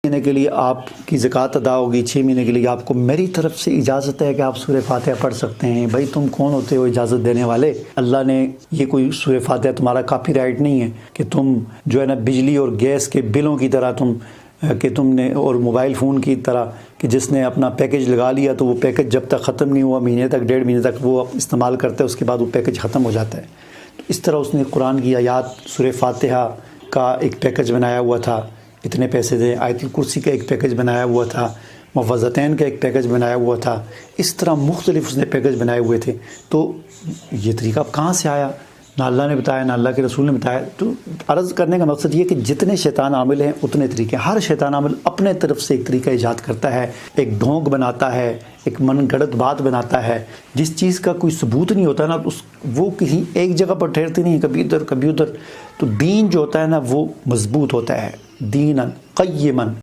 महीने के लिए आपकी ज़कात अदा होगी, 6 महीने के लिए आपको मेरी तरफ से इजाज़त है कि आप सूरह फातिहा पढ़ सकते हैं। भाई तुम कौन होते हो इजाज़त देने वाले? अल्लाह ने ये कोई सूरह फातिहा तुम्हारा कॉपीराइट नहीं है कि तुम जो है ना बिजली और गैस के बिलों की तरह तुमने और मोबाइल फ़ोन की तरह कि जिसने अपना पैकेज लगा लिया तो वो पैकेज जब तक ख़त्म नहीं हुआ, महीने तक 1.5 महीने तक वो इस्तेमाल करता है, उसके बाद वो पैकेज ख़त्म हो जाता है। तो इस तरह उसने कुरान की आयात सूरह फातिहा का एक पैकेज बनाया हुआ था, इतने पैसे दे। आयतुल कुर्सी का एक पैकेज बनाया हुआ था, मुफ़व्वज़तैन का एक पैकेज बनाया हुआ था। इस तरह मुख्तलिफ उसने पैकेज बनाए हुए थे। तो ये तरीका अब कहाँ से आया? ना अल्लाह ने बताया, ना अल्लाह के रसूल ने बताया। तो अर्ज़ करने का मकसद ये कि जितने शैतान आमिल हैं उतने तरीके, हर शैतान आमिल अपने तरफ से एक तरीका ईजाद करता है, एक ढोंग बनाता है, एक मनगढ़ंत बात बनाता है। जिस चीज़ का कोई सबूत नहीं होता ना वो किसी एक जगह पर ठहरती नहीं, कभी इधर कभी उधर। तो दीन जो होता है ना वो मजबूत होता है, दीनन क़य्यिमन।